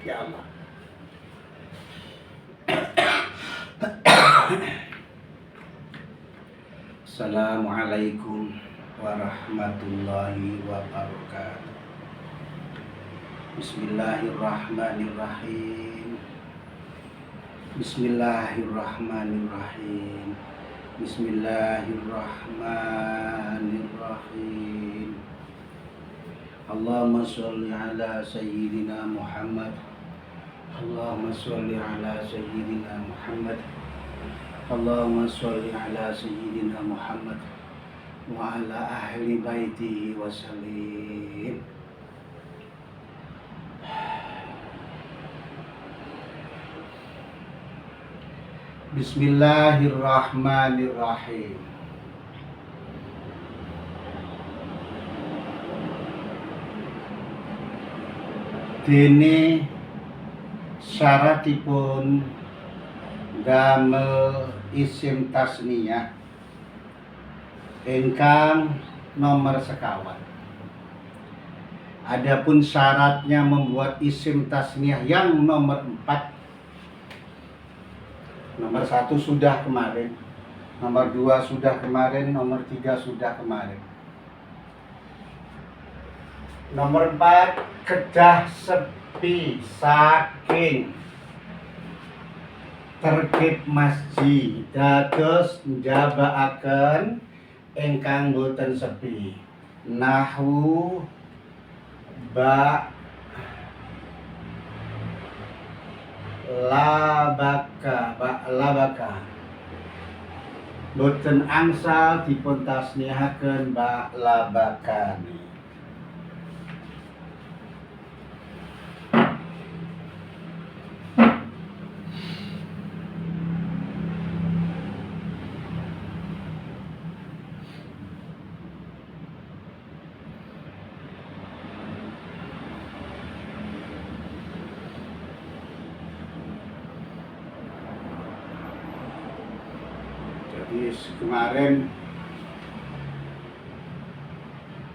Ya Allah. Assalamualaikum warahmatullahi wabarakatuh. Bismillahirrahmanirrahim. Bismillahirrahmanirrahim. Bismillahirrahmanirrahim. Allahumma sholli ala sayyidina Muhammad. Allahumma sholli ala sayyidina Muhammad. Allahumma sholli ala sayyidina Muhammad wa ala ahli baitihi wa sallim. Bismillahirrahmanirrahim. Dene syaratipun damel isim tasniyah ingkang nomor sekawan. Adapun syaratnya membuat isim tasniyah yang nomor 4. Nomor 1 sudah kemarin, nomor 2 sudah kemarin, nomor 3 sudah kemarin. Nomor 4, kedah sepi saking tertib masjid dados njabakaken ingkang boten sepi. Nahwu ba labaka boten angsal dipun tasnihaken ba labakani. Jadi kemarin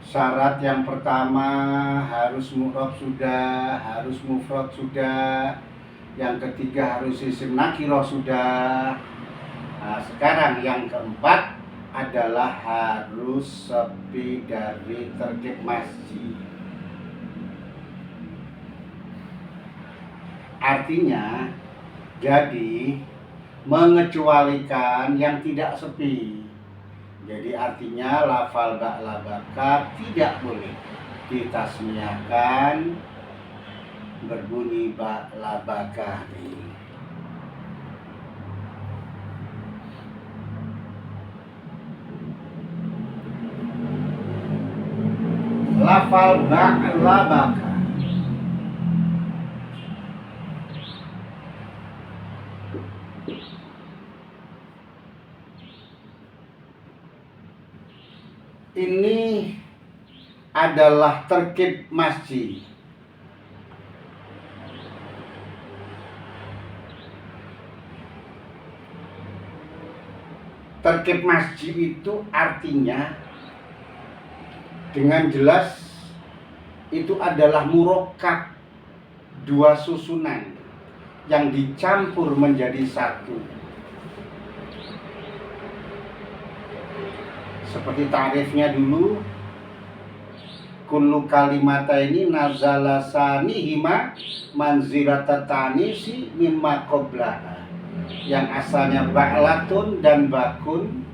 syarat yang pertama harus mu'rab sudah, harus mufrad sudah, yang ketiga harus isim nakirah sudah. Nah, sekarang yang keempat adalah harus sepi dari tertib masjid. Artinya jadi mengecualikan yang tidak sepi. Jadi artinya lafal ba'labaka tidak boleh ditasniahkan berbunyi ba'labaka. Lafal ba'labaka ini adalah terkib masjid. Terkib masjid itu artinya dengan jelas itu adalah murokkab, dua susunan yang dicampur menjadi satu. Seperti tarifnya dulu, kullu kalimata ini nazala sanihima manzilata tanisi mimma qablaha. Yang asalnya ba'latun dan bakun.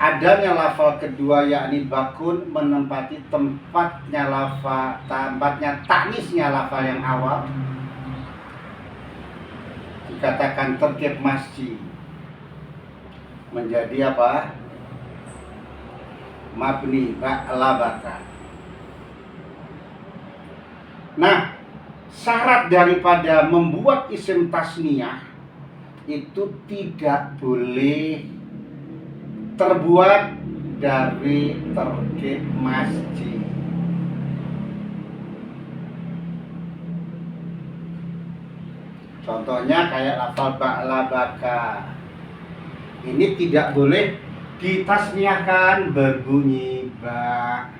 Adanya lafal kedua yakni bakun menempati tempatnya taknisnya lafal yang awal. Dikatakan terkib masjid menjadi apa? Mabni ba'labaka. Nah, syarat daripada membuat isim tasniyah itu tidak boleh terbuat dari terkib masjid. Contohnya kayak lafal ba'labaka. Ini tidak boleh ditasniahkan berbunyi ba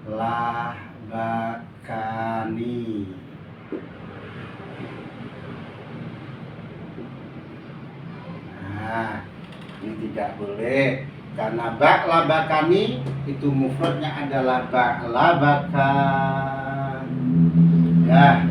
labakani. Nah, ini tidak boleh karena bak labakani itu mufradnya adalah bak labakan. Ya.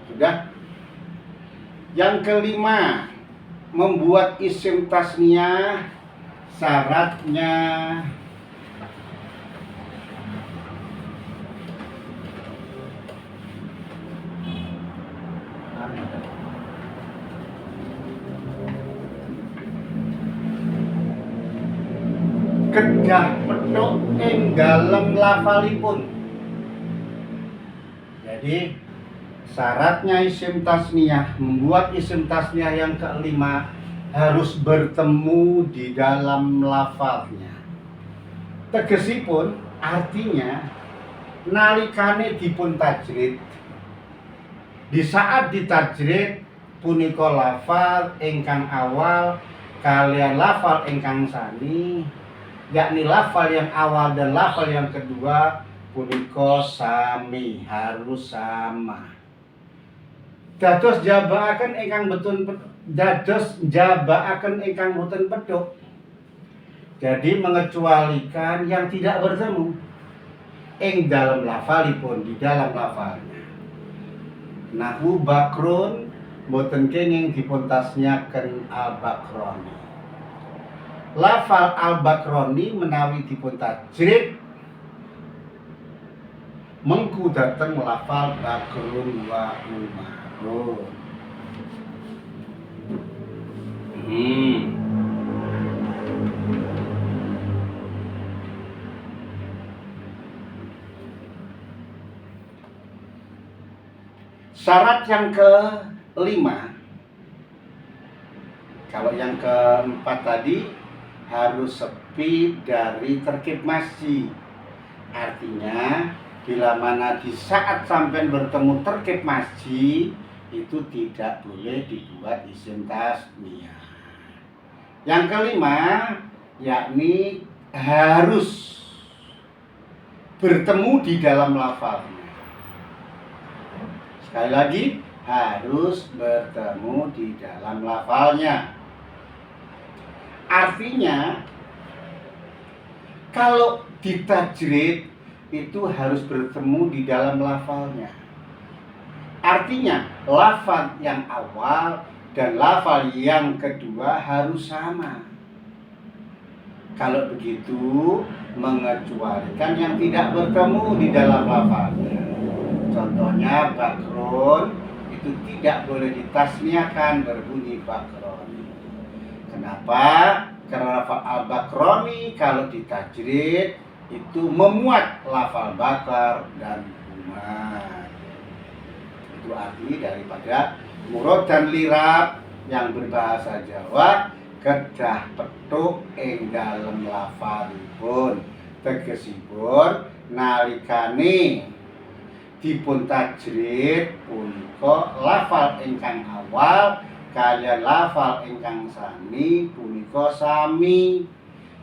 Sudah. Yang kelima, membuat isim tasniyah syaratnya kedah petuk ing dalem lafalipun. Jadi syaratnya isim tasniyah, membuat isim tasniyah yang kelima harus bertemu di dalam lafalnya. Tegesipun artinya nalikane dipun tajrid, di saat ditajrid punika lafal ingkang awal kalian lafal ingkang sani, yakni lafal yang awal dan lafal yang kedua punika sami, harus sama. Dados jabaaken ingkang boten pedhok. Jadi mengecualikan yang tidak bertemu ing dalam lafalipun, di dalam lafalnya. Nahu bakrun boten kenging dipun tasnyaken al-bakroni. Lafal al-bakroni menawi dipun tajrid mengku dateng lafal bakrun wa umarun. Syarat yang kelima, kalau yang keempat tadi harus sepi dari terkib masjid. Artinya bila mana di saat sampai bertemu terkib masjid itu tidak boleh dibuat isim tasniyah. Yang kelima yakni harus bertemu di dalam lafalnya. Sekali lagi, harus bertemu di dalam lafalnya. Artinya kalau ditajrid itu harus bertemu di dalam lafalnya. Artinya lafal yang awal dan lafal yang kedua harus sama. Kalau begitu mengecualikan yang tidak bertemu di dalam lafalnya. Contohnya bakrun itu tidak boleh ditasniahkan berbunyi bakroni. Kenapa? Karena lafal al-bakroni kalau ditajrid itu memuat lafal bakar dan umar. Itu arti daripada murad dan lirab yang berbahasa Jawa kedah petuk ing dalem lafalipun. Tegesipun nalikane dipun tajrid punika lafal ingkang awal kaliyan lafal ingkang sami punika sami.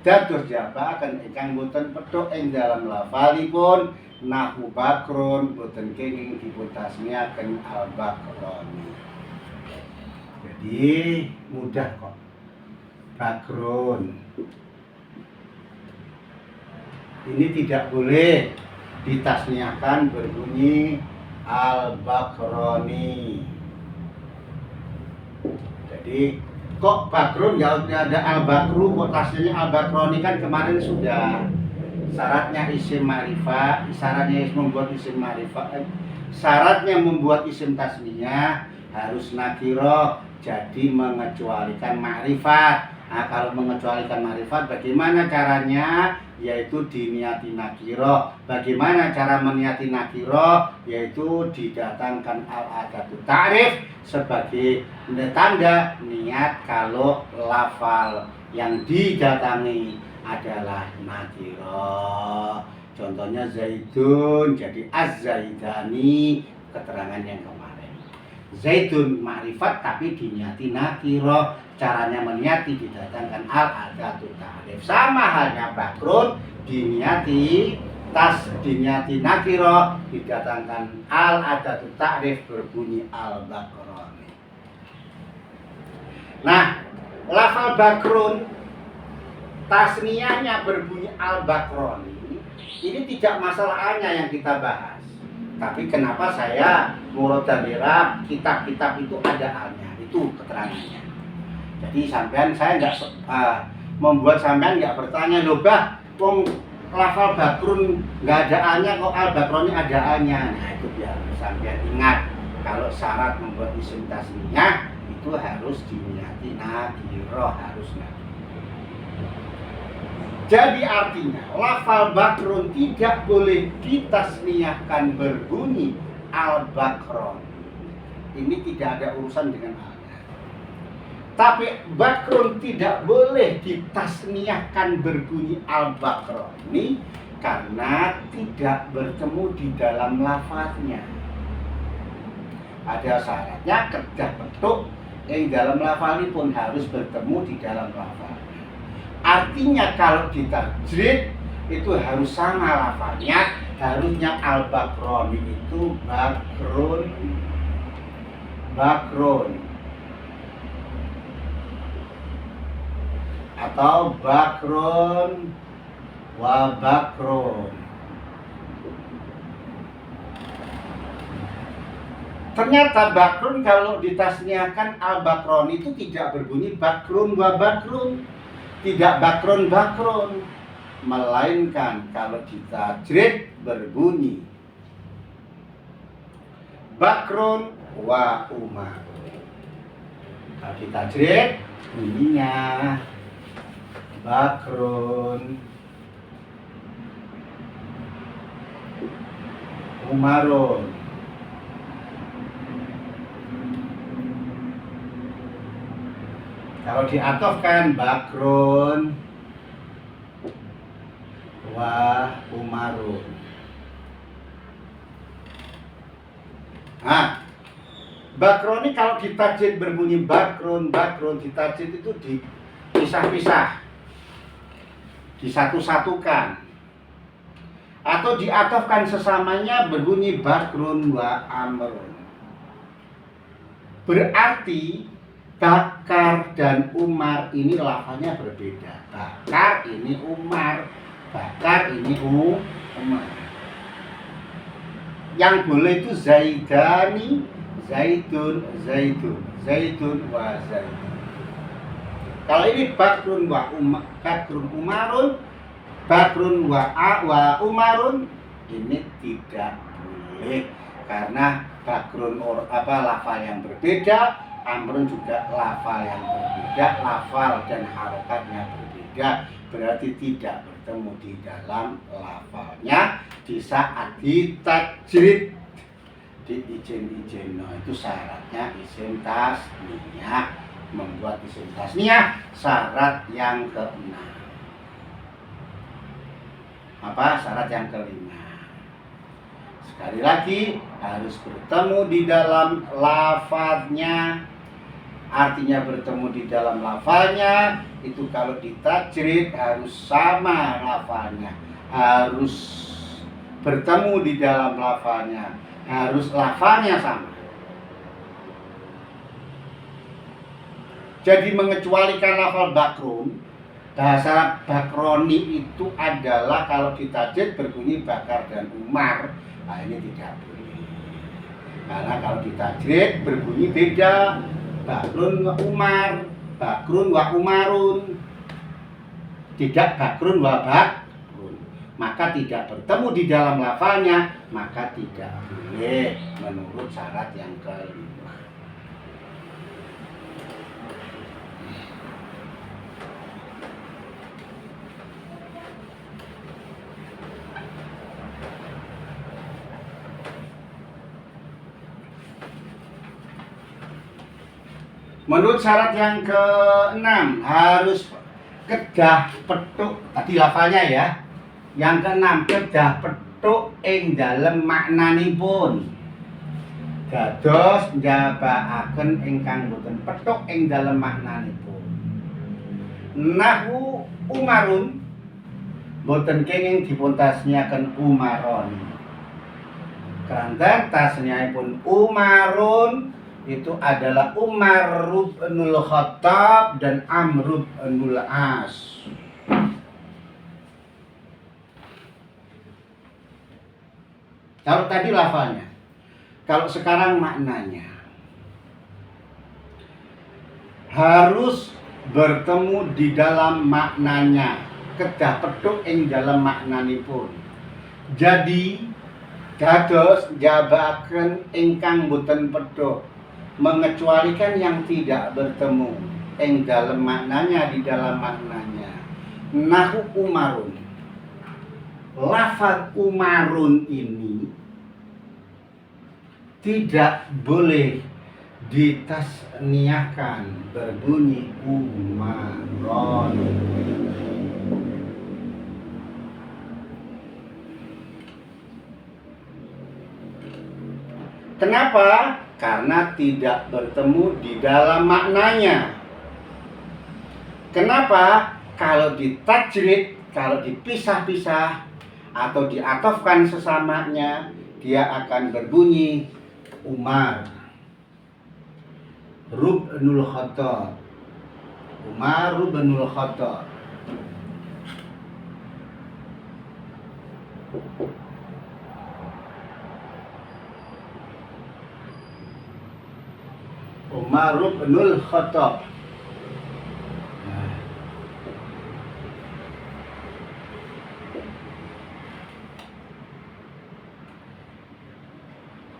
Dados jabaaken ingkang boten pedhok ing dalam lafalipun nahu bakrun boten kenging dipun tasniaken al bakroni. Jadi mudah kok. Bakrun ini tidak boleh ditasniahkan berbunyi al-bakroni. Jadi kok bakrun ya ada al-bakru, kok tasniahnya al-bakroni, kan kemarin sudah. Syaratnya isim ma'rifah, syaratnya membuat isim ma'rifah, syaratnya membuat isim tasniyah harus nakirah, jadi mengecualikan ma'rifat. Nah, kalau mengecualikan ma'rifat bagaimana caranya? Yaitu diniati nakirah. Bagaimana cara meniati nakirah? Yaitu didatangkan al-adatu ta'rif sebagai tanda niat kalau lafal yang didatangi adalah nakiro. Contohnya Zaidun jadi Az-Zaidani, keterangan yang kemarin. Zaidun ma'rifat tapi diniati nakiro. Caranya meniati didatangkan al-adatu ta'rif. Sama halnya Bakrun diniati nakiro didatangkan al-adatu ta'rif berbunyi al-bakroni. Nah, lafal Bakrun tasniyahnya berbunyi al-bakroni. Ini tidak masalahnya yang kita bahas. Tapi kenapa saya murodamirah kitab-kitab itu ada alnya, itu keterangannya. Jadi saya nggak membuat sampean nggak bertanya, loh bah, lafal Bakrun nggak ada alnya kok al-bakroni ada alnya. Nah itu biar sampean ingat kalau syarat membuat isim tasniyah itu harus diniati nakiro, harus nakiro. Jadi artinya lafal Bakrun tidak boleh ditasniyahkan berbunyi al-bakron. Ini tidak ada urusan dengan alnya. Tapi Bakrun tidak boleh ditasniyahkan berbunyi al-bakroni karena tidak bertemu di dalam lafaznya. Ada syaratnya kerja bentuk yang dalam lafaz ini pun harus bertemu di dalam lafaz. Artinya kalau ditajrid itu harus sama lafaznya, harusnya al-bakroni itu bakrun atau bakrun wa bakrun. Ternyata bakrun kalau ditasniahkan al-bakroni itu tidak berbunyi bakrun wa bakrun. Tidak bakrun, melainkan kalau ditajrid berbunyi bakrun wa umar. Kalau ditajrid bunyinya bakrun umarun. Kalau diatofkan bakrun wa umarun. Nah, bakroni kalau ditajrid berbunyi bakrun, ditajrid itu dipisah-pisah, disatu-satukan, atau diatofkan sesamanya berbunyi bakrun wa amrun. Berarti Bakar dan Umar ini lafaznya berbeda. Bakar ini Umar, Bakar ini Umar. Yang boleh itu Zaidani, Zaidun, wa Zaidun. Kalau ini Bakrun wa Umarun, Bakrun wa Umarun, ini tidak boleh karena Bakrun lafal yang berbeda. Amrun juga lafal yang berbeda, lafal dan harokatnya berbeda, berarti tidak bertemu di dalam lafalnya di saat ditajrid, di-ijen-ijen. Itu syaratnya isim tasniyah. Membuat isim tasniyah syarat yang ke-6. Syarat yang ke-5. Sekali lagi harus bertemu di dalam lafaznya. Artinya bertemu di dalam lafalnya itu kalau ditajrid harus sama lafalnya, harus bertemu di dalam lafalnya, harus lafalnya sama. Jadi mengecualikan lafal bakrun, bahasa bakroni itu adalah kalau ditajrid berbunyi Bakar dan Umar. Nah ini tidak boleh, karena kalau ditajrid berbunyi beda. Bakrun wa Umar, Bakrun wa Umarun, tidak Bakrun wa Bakrun. Maka tidak bertemu di dalam lafalnya, maka tidak boleh menurut syarat yang ke-5. Menurut syarat yang ke-6 harus kedah petuk tadi lafalnya ya. Yang keenam, kedah petuk ing dalem maknanipun. Dados njabakaken ingkang boten petuk ing dalem maknanipun. Nahu Umarun boten kenging dipun tasniaken Umaron. Keranten tasniahipun Umarun itu adalah Umar bin Khattab dan Amr bin As. Kalau tadi lafalnya, kalau sekarang maknanya. Harus bertemu di dalam maknanya, kedah petuk ing dalam maknanipun. Jadi dados jabaken ingkang boten petuk, mengecualikan yang tidak bertemu ing dalam maknanya, di dalam maknanya. Nahu Umarun. Lafaz Umarun ini tidak boleh ditasniahkan berbunyi Umaron. Kenapa? Karena tidak bertemu di dalam maknanya. Kenapa? Kalau ditajrid, kalau dipisah-pisah atau diatofkan sesamanya, dia akan berbunyi Umar bin Khattab. Umar bin Khattab. Umar bin Khattab.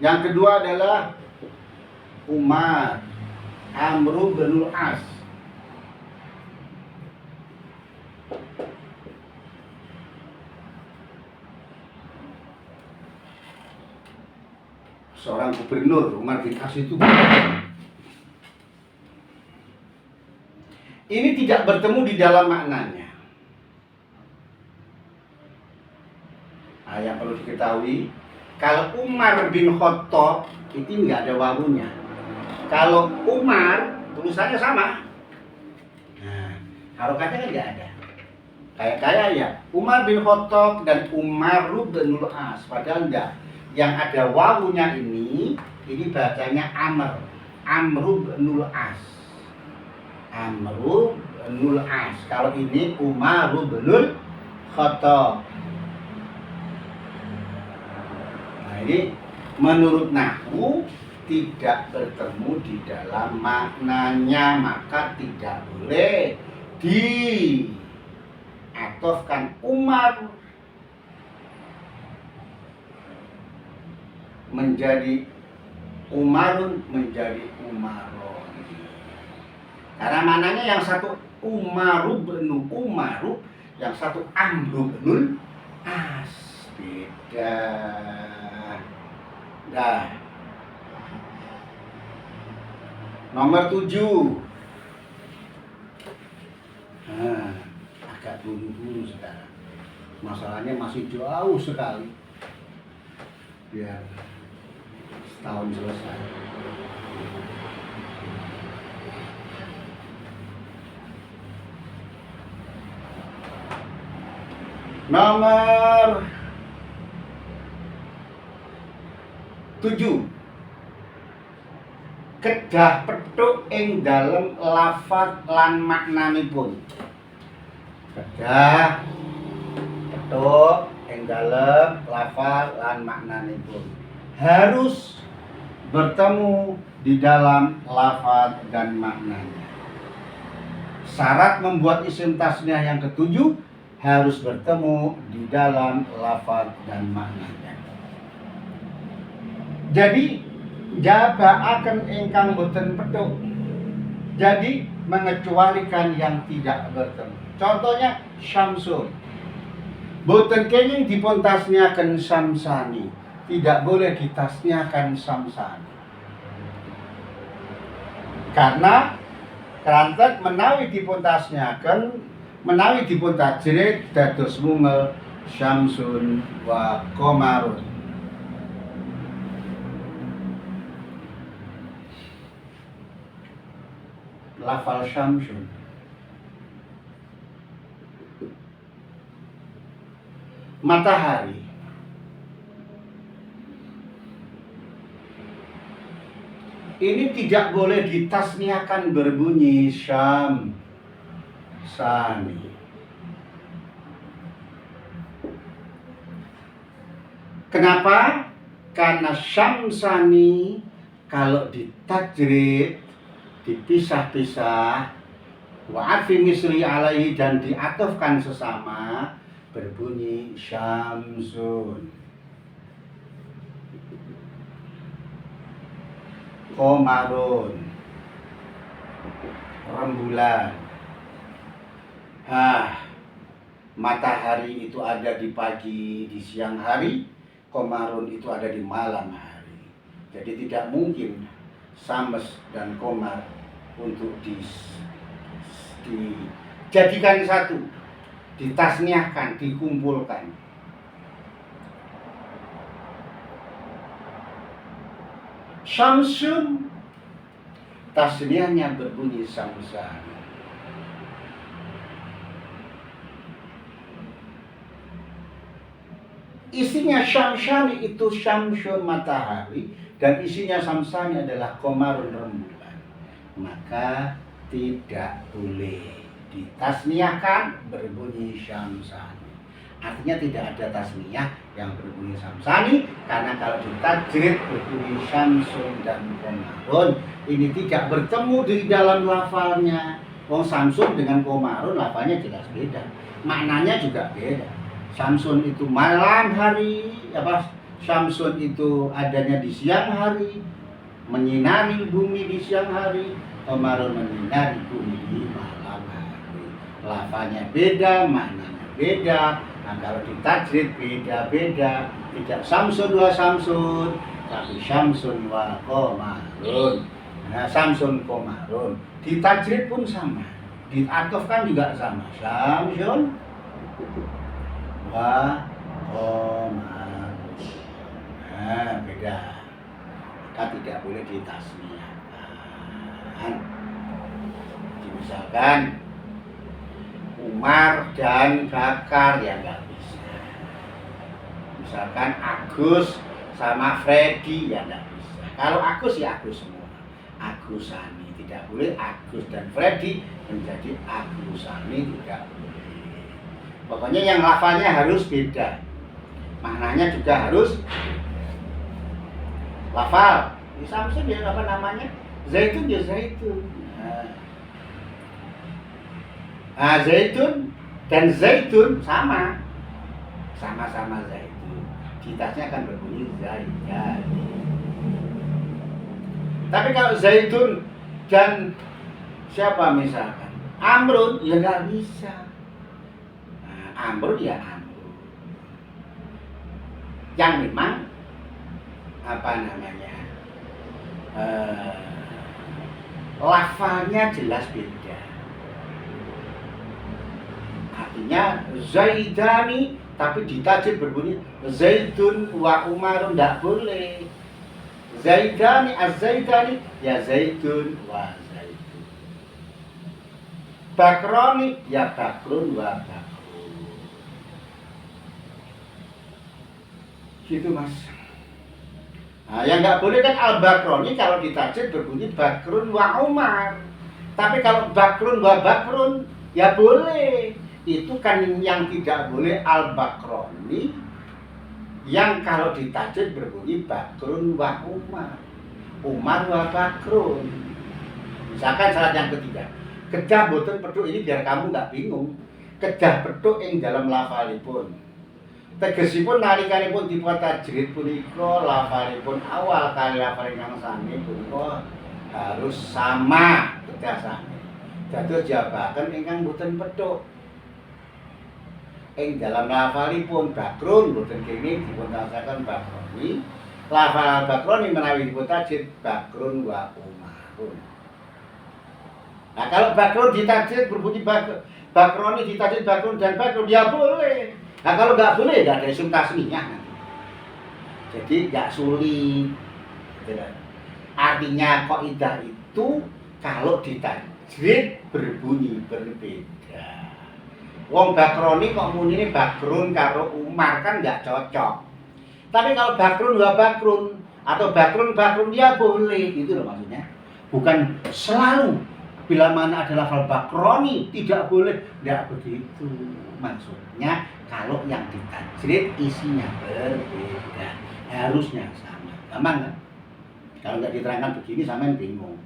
Yang kedua adalah Umar Amr bin As. Seorang gubernur, Umar bin As itu. Ini tidak bertemu di dalam maknanya. Nah, yang perlu diketahui, kalau Umar bin Khattab itu nggak ada wawunya. Kalau Umar tulisannya sama. Nah, harokatnya kan nggak ada. Kayak ya Umar bin Khattab dan Umar bin As, padahal enggak. Yang ada wawunya ini bacanya Amr bin As. Amr bin As. Kalau ini Umar bin Khattab. Nah, ini menurut nahwu tidak bertemu di dalam maknanya, maka tidak boleh diatofkan Umar menjadi Umarun menjadi Umaron. Karena mananya yang satu Umaru bin Umaru, yang satu Amru bin As. Beda. Nah, nomor 7. Nah, agak buru-buru sekarang. Masalahnya masih jauh sekali. Biar setahun selesai. Nomor 7. Kedah petuk ing dalem lafaz lan maknanipun. Kedah petuk ing dalem lafaz lan maknanipun. Harus bertemu di dalam lafaz dan maknanya. Syarat membuat isim tasniah yang ketujuh harus bertemu di dalam lafaz dan maknanya. Jadi jabaaken ingkang boten petuk. Jadi mengecualikan yang tidak bertemu. Contohnya Syamsun. Boten kenging dipun tasniaken Syamsani. Tidak boleh ditasniakan Syamsani. Karena keranten menawi dipun tasniaken Menawi dipun tajrid dados mungel syamsun wa qamarun. Lafal syamsun matahari. Ini tidak boleh ditasniahkan berbunyi syam sani. Kenapa? Karena syamsani kalau ditajrid, dipisah-pisah, wa'afi misri alaihi dan diatofkan sesama, berbunyi syamsun. Qamarun, rembulan. Matahari itu ada di pagi, di siang hari. Qamarun itu ada di malam hari. Jadi tidak mungkin Syams dan Qamar untuk dijadikan satu, ditasniahkan, dikumpulkan. Syamsun tasniahnya berbunyi samsan. Isinya syamsani itu syamsun matahari dan isinya samsani adalah qamarun rembulan. Maka tidak boleh ditasniahkan berbunyi syamsani. Artinya tidak ada tasniah yang berbunyi samsani, karena kalau ditajrid berbunyi syamsun dan qamarun, ini tidak bertemu di dalam lafalnya. Syamsun dengan qamarun lafalnya jelas beda, maknanya juga beda. Syamsun itu malam hari, syamsun itu adanya di siang hari, menyinari bumi di siang hari. Qamarun menyinari bumi di malam hari. Lafalnya beda, maknanya beda. Nah, kalau ditajrid beda-beda, tidak syamsun wa syamsun, tapi syamsun wa qamarun. Nah, syamsun qamarun. Ditajrid pun sama, diatofkan juga sama, syamsun wa qamarun. Nah, beda. Maka tidak boleh ditasniahkan. Misalkan Umar dan Bakar, ya nggak bisa. Misalkan Agus sama Freddy, ya nggak bisa. Kalau Agus ya Agus semua, Agusani. Tidak boleh Agus dan Freddy menjadi Agusani, tidak boleh. Pokoknya yang lafalnya harus beda, maknanya juga harus lafal. Di Samsun ya apa namanya? Zaitun ya zaitun. Zaitun dan zaitun sama-sama zaitun. Kitasnya akan berbunyi zaitun. Tapi kalau zaitun dan siapa misalkan Amrun, ya nggak bisa. Amrun ya Amrun. Yang memang lafalnya jelas beda. Artinya Zaidani, tapi ditajrid berbunyi Zaitun wa Umarun, tidak boleh. Zaidani, az-Zaidani, ya Zaitun wa Zaitun. Bakroni, ya Bakrun wa Bakrun. Gitu mas. Nah, yang nggak boleh kan al-Bakroni kalau ditajrid berbunyi Bakrun wa Umar. Tapi kalau Bakrun wa Bakrun, ya boleh. Itu kan yang tidak boleh al-Bakroni, yang kalau ditajrid berbunyi Bakrun wa Umar, Umar wa Bakrun. Misalkan syarat yang ketiga, kedah boten peduk, ini biar kamu nggak bingung. Kedah peduk ing dalam lafalipun, tegesipun nalikanipun dipun tajrid punika lafalipun awal kali lafal ingkang sami punika harus sama kedasane. Dados jabaken ingkang boten peduk. Ing dalam lafalipun Bakrun boten kene dipun tasaken Bakroni. Lafal Bakroni menawi dipun tajrid Bakrun wa Umarun. Nah, kalau Bakrun ditajrid berbunyi bakroni ditajwid bakrun dan bakrun ya boleh. Nah kalau nggak boleh nggak ada isim tasniyah. Jadi nggak sulit. Artinya kaidah itu kalau ditajwid berbunyi berbeda. Wong bakroni kok munine bakrun karo Umar kan nggak cocok. Tapi kalau bakrun wa bakrun atau bakrun ya boleh gitu loh maksudnya. Bukan selalu bila mana ada lafal bakroni tidak boleh, tidak begitu maksudnya. Kalau yang ditajwid isinya berbeda harusnya sama. Gampang kan? Kalau nggak diterangkan begini sampean bingung.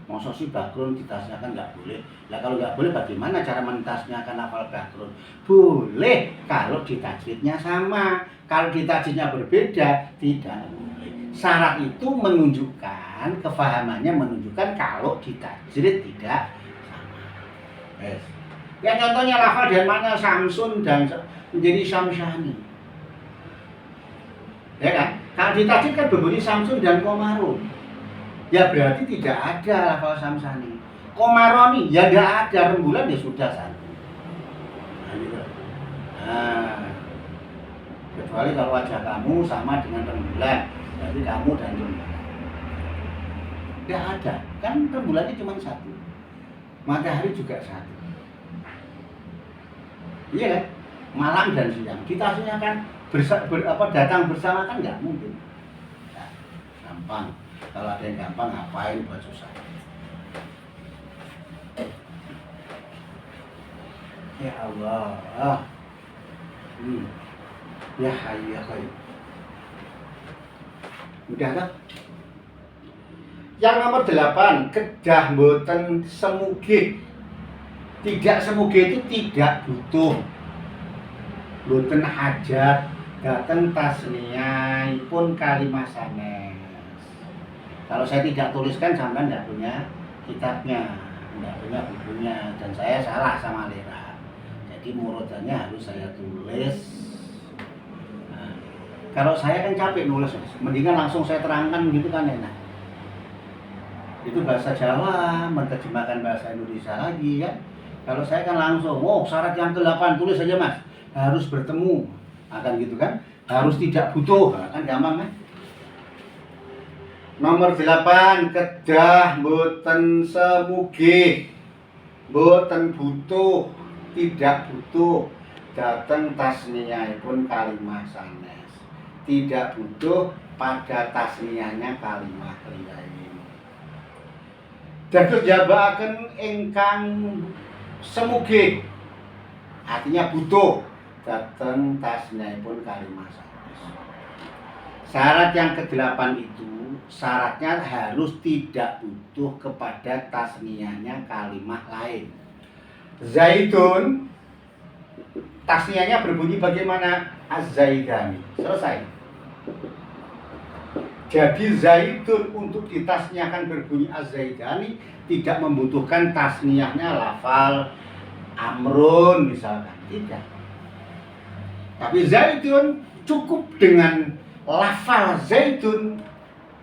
Masa sih bakrun ditasnyakan nggak boleh? Lah kalau nggak boleh bagaimana cara mentasnyakan lafal bakrun? Boleh kalau ditajwidnya sama. Kalau ditajwidnya berbeda tidak boleh. Syarat itu menunjukkan kefahamannya menunjukkan kalau ditajwid tidak sama. Yes. Ya contohnya lafal dan makna Samsun dan menjadi Samsani. Ya kan? Kalau ditajwid kan berbunyi Samsun dan Komarun. Ya berarti tidak ada lafal Samsani. Komaroni ya tidak ada, rembulan ya sudah satu. Nah, gitu. Nah, kecuali kalau wajah kamu sama dengan rembulan, berarti kamu dan rembulan. Tidak ada, kan rembulannya cuma satu. Matahari juga satu. Iya kan? Malam dan siang. Kita aslinya kan datang bersama kan nggak mungkin. Nah, gampang. Kalau ada yang gampang ngapain buat susah. Ya Allah. Ya Hayyu ya Qayyum. Udah kan? Yang nomor 8, kedah mboten semugih. Tidak semugih itu tidak butuh. Mboten hajat, dateng tasniyahipun kalimah sanes. Kalau saya tidak tuliskan sampai tidak punya kitabnya, tidak punya bukunya, dan saya salah sama Lera. Jadi murodannya harus saya tulis. Nah, kalau saya kan capek nulis, mendingan langsung saya terangkan gitu kan enak. Itu bahasa Jawa, menerjemahkan bahasa Indonesia lagi kan. Kalau saya kan langsung, syarat yang ke-8 tulis saja mas, harus bertemu, akan gitu kan, harus tidak butuh, kan gampang kan. Nomor 8, kedah mboten semugih, mboten butuh, tidak butuh, dateng tasniyahipun kalimah sanes. Tidak butuh pada tasniyahnya kalimah liyain. Dados jabaken ingkang semugih, artinya butuh, dateng tasniyahipun kalimah sanes. Syarat yang ke-8 itu syaratnya harus tidak butuh kepada tasniyahnya kalimah lain. Zaidun, tasniyahnya berbunyi bagaimana? Az-Zaidani. Selesai. Jadi Zaidun untuk ditasniyahkan berbunyi Az-Zaidani tidak membutuhkan tasniyahnya lafal Amrun misalkan. Tidak. Tapi Zaidun cukup dengan lafal Zaidun.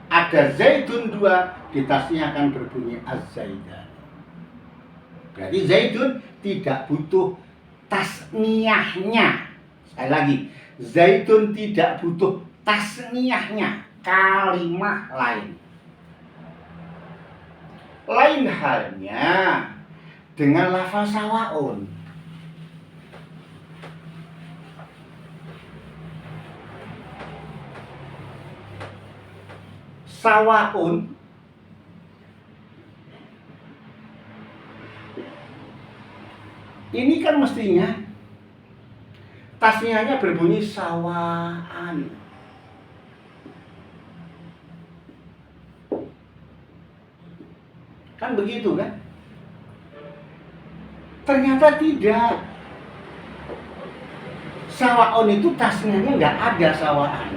Ada Zaidun 2, ditasniyahkan berbunyi Az-Zaidani. Berarti Zaidun tidak butuh tasniyahnya. Sekali lagi, Zaidun tidak butuh tasniyahnya kalimah lain. Lain halnya dengan lafal sawaun. Sawaun ini kan mestinya tasniyahnya berbunyi sawaan. Kan begitu kan? Ternyata tidak. Sawaun itu tasniyahnya nggak ada sawaan.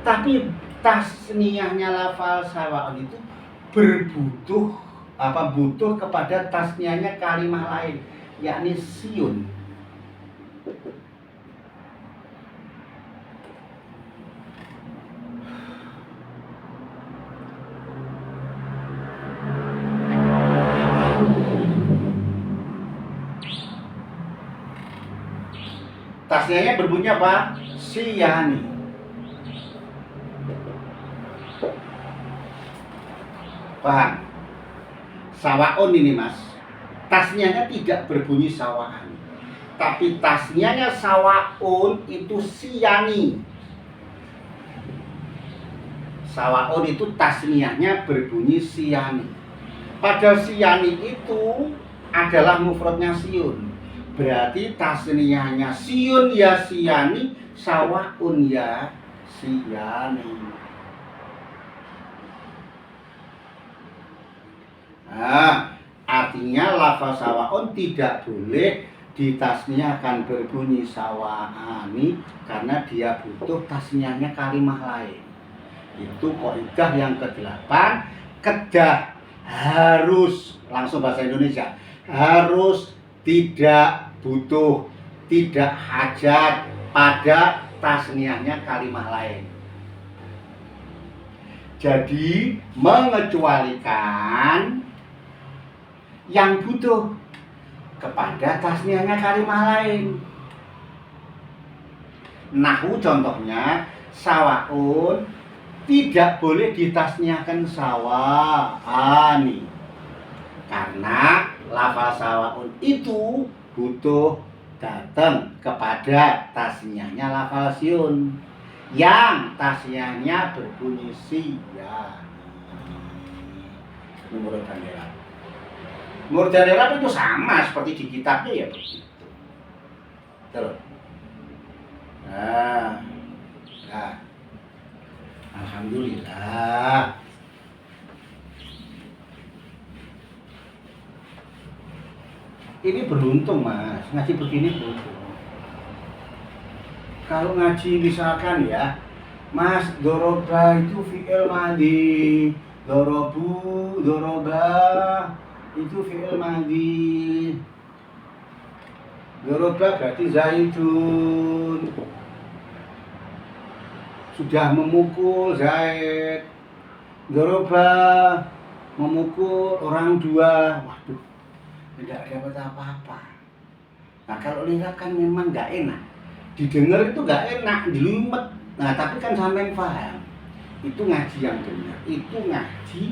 Tapi tasniyahnya lafal sawaun itu butuh kepada tasniyahnya kalimah lain, yakni siun. Tasniahnya berbunyi apa? Siyani. Paham? Sawaun ini mas, tasniahnya tidak berbunyi sawaan, tapi tasniahnya sawaun itu siyani. Sawaun itu tasniahnya berbunyi siyani. Padahal siyani itu adalah mufradnya siun. Berarti tasniahnya siun ya siyani, sawaun ya siyani. Nah, artinya lafaz sawaun tidak boleh ditasniahkan berbunyi sawaani karena dia butuh tasniahnya kalimah lain. Itu kaidah yang ke-8, kedah harus, langsung bahasa Indonesia, harus tidak butuh, tidak hajat pada tasniahnya kalimah lain. Jadi mengecualikan yang butuh kepada tasniahnya kalimah lain. Nahu contohnya, sawaun tidak boleh ditasniahkan sawaani karena lafaz sawaun itu butuh datang kepada tasniahnya lafaz siun yang tasniahnya berbunyi siyani. Menurut Danera. Menurut Danera itu sama seperti di kitabnya ya begitu. Terus. Nah. Alhamdulillah. Ini beruntung mas, ngaji begini beruntung. Kalau ngaji misalkan ya, mas doroba itu fi'il madhi, dorobu, doroba itu fi'il madhi, doroba berarti zaidun, sudah memukul Zaid. Doroba memukul orang 2. Waduh, tidak dapat apa-apa. Nah kalau lihat kan memang gak enak, didengar itu gak enak, dilumet. Nah tapi kan sampean paham, itu ngaji yang benar, itu ngaji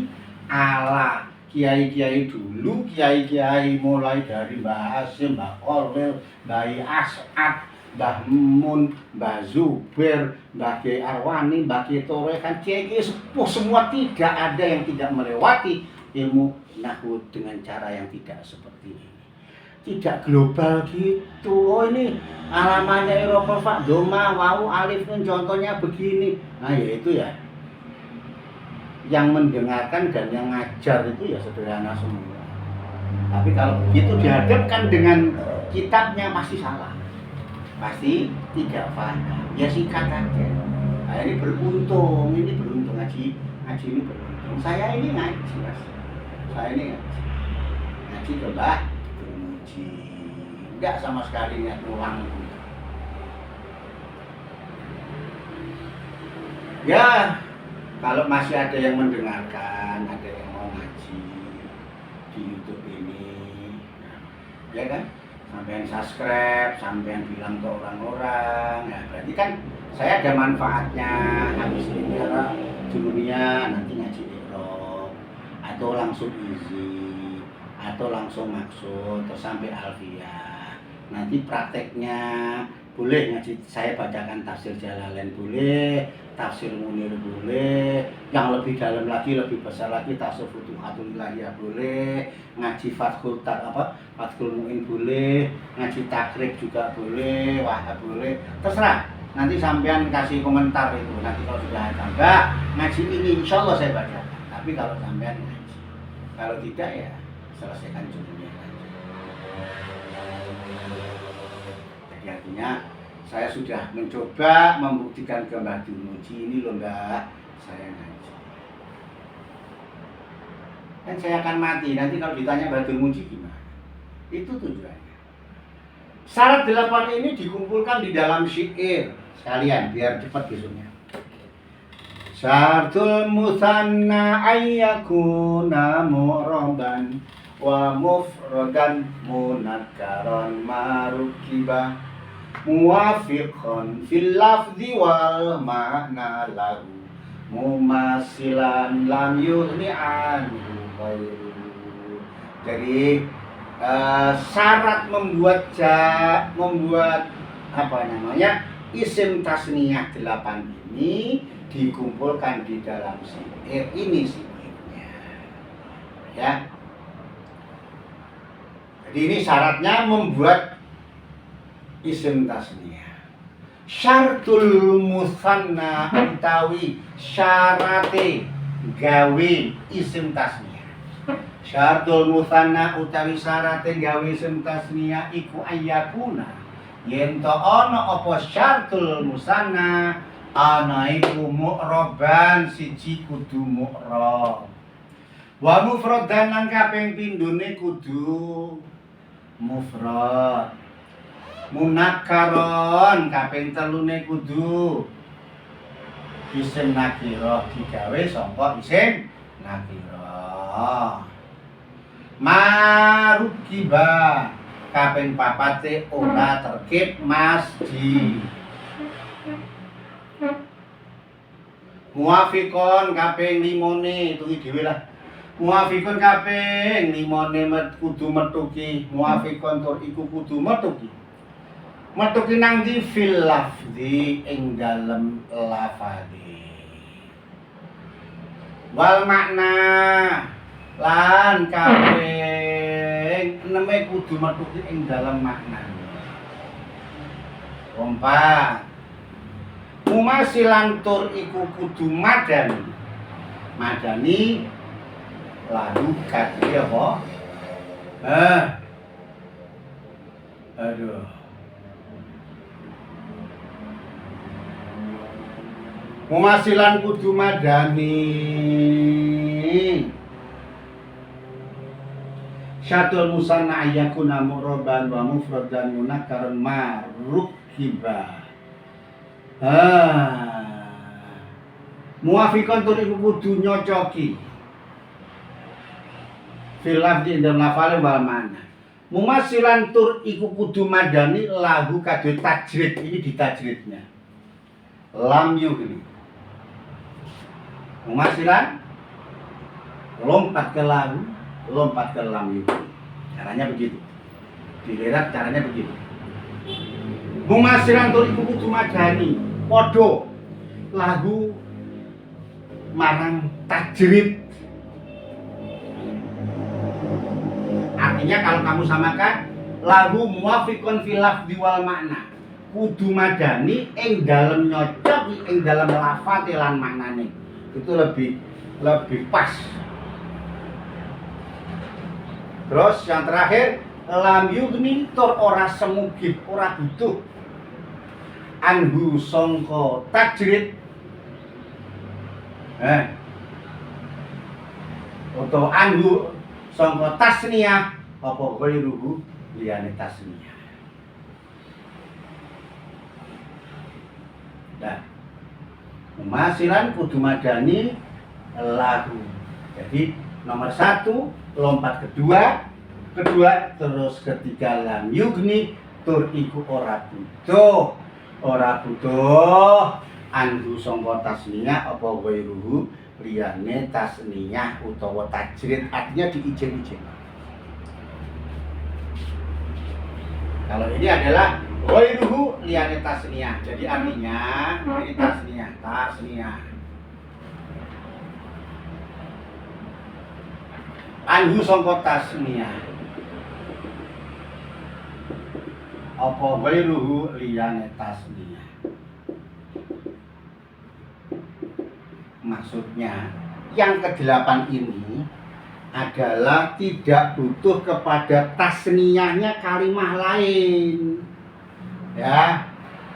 ala kiai-kiai dulu, kiai-kiai mulai dari Mbah Hasyim, Mbah Kolil, Mbah As'ad, Mbah Mun, Mbah Zubair, Mbah Kiai Arwani, Mbah Kiai Tore, kan kiai-kiai sepuh semua, tidak ada yang tidak melewati ilmu nahwu dengan cara yang tidak seperti ini. Tidak global gitu. Oh ini alamannya Eropa Pak, doma, wau, alif, nun, contohnya begini. Nah ya itu ya. Yang mendengarkan dan yang ngajar itu ya sederhana semua. Tapi kalau begitu dihadapkan dengan kitabnya pasti salah. Pasti tidak paham, ya sikat aja. Nah, ini beruntung ngaji ini beruntung. Saya ini ngaji mas, saya ini ngaji ke Mbah Durmuji, enggak sama sekali niat ulang. Ya, kalau masih ada yang mendengarkan, ada yang mau ngaji di YouTube ini, ya kan? Sampean subscribe, sampean bilang ke orang-orang, ya berarti kan saya ada manfaatnya. Habis ini dunia nanti ngaji ikhram, atau langsung izi, atau langsung maksud, terus sampai alfiyah. Nanti prakteknya boleh ngaji, saya bacakan tafsir Jalalain boleh, tafsir Munir boleh, yang lebih dalam lagi, lebih besar lagi tafsir Futuhatul Ilahiyah boleh, ngaji Fathul Mu'in boleh, ngaji Takrib juga boleh, Wahab boleh, terserah. Nanti sampean kasih komentar itu, nanti kalau sudah tambah ngaji ini insya Allah saya baca. Tapi kalau sampean ngaji, kalau tidak ya selesaikan judulnya. Jadi artinya saya sudah mencoba membuktikan ke Mbah Durmuji ini loh Mbah, saya ngaji. Dan saya akan mati, nanti kalau ditanya Mbah Durmuji gimana? Itu tujuannya. Syarat 8 ini dikumpulkan di dalam syair sekalian biar cepat besoknya. Syartul musanna ayyakuna mu'raban wa mufradan munakkaran marukibah muwafiqan fil lafzi wal ma'na lahu mumasilan lam yughni anhu ghairu. Jadi syarat membuat apa namanya isim tasniyah 8 ini dikumpulkan di dalam syair ini syairnya ya. Jadi ini syaratnya membuat isim tasniyah. Syartul musanna utawi syarate gawe isim tasniyah. Syartul musanna utawi syarate gawe isim tasniyah iku ayyakuna yen to ana apa syartul musanna ana iku mu'raban siji kudu mu'rab. Wa mufradan lan kaping pindhone kudu mufrad. Munakkaron kaping telune kudu isim nakirah digawe saka isim nakirah. Marukiba kaping papate ora terkib masjid. Muwafiqon kaping 5 tuwi dhewe lah. Muwafiqon kaping 5 kudu metuki. Muwafiqon tur iku kudu metuki. Metuki nang di fil lafzi ing dalem lafadhi. Wal makna lan kaping 6 kudu metuki ing dalem maknane. 4 mumasilan tur iku kudu madani. Madani lalu kadhe apa? Aduh. Mumasilan kudu madani. Syatul musanna ayyakuna mu'raban wa mufradan munakkaran marukiba. Muwafiqan tur iku kudu nyocoki. Fil lafzi dan lafale wal mana. Mumasilan tur iku kudu madani lahu kadhe tajrid. Ini di tajridnya. Lam yughni. Mumasilan lompat ke lahu, lompat ke lam yughni. Caranya begitu. Dilihat caranya begitu. Mumasilan tur iku kudu madani padha lahu marang tajrid. Artinya kalau kamu samakan lahu muwafiqun fil lafzi wal makna kudu madani ing dalem nyocok ing dalem lafate lan maknane. Itu lebih pas. Terus yang terakhir lam yughni tur ora semugih, ora butuh anhu sangka tajrid atau anhu sangka tasniyah apa ghairuhu liyane tasniyah. Nah, mumasilan kudu madani lahu. Jadi nomor 1 lompat kedua terus ketiga lam yughni tur iku ora butuh anhu sangka tasniyah apa ghairuhu liyane tasniyah utawa tajrid, artinya diijen-ijen. Kalau ini adalah ghairuhu liyane tasniyah. Jadi artinya ini tasniyah. Anhu sangka tasniyah. Apa ghairuhu liyane tasniyah. Maksudnya yang ke-8 ini adalah tidak butuh kepada tasniyahnya kalimah lain. Ya.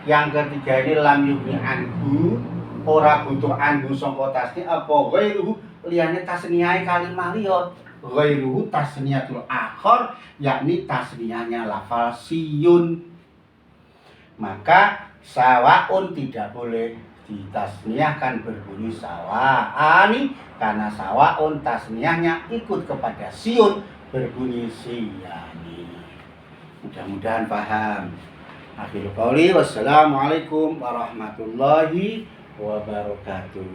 Yang ketiga ini lam yughni anhu, ora butuh anhu sangka tasniyah apa ghairuhu liyane tasniyah kalimah liya. Ghairuhu tasniyatul akhar, yakni tasniyahnya lafal siyun. Maka sawaun tidak boleh ditasniyahkan berbunyi sawa'ani karena sawaun tasniyahnya ikut kepada siyun berbunyi siyani. Mudah-mudahan paham. Akhirul qauli wassalamualaikum warahmatullahi wabarakatuh.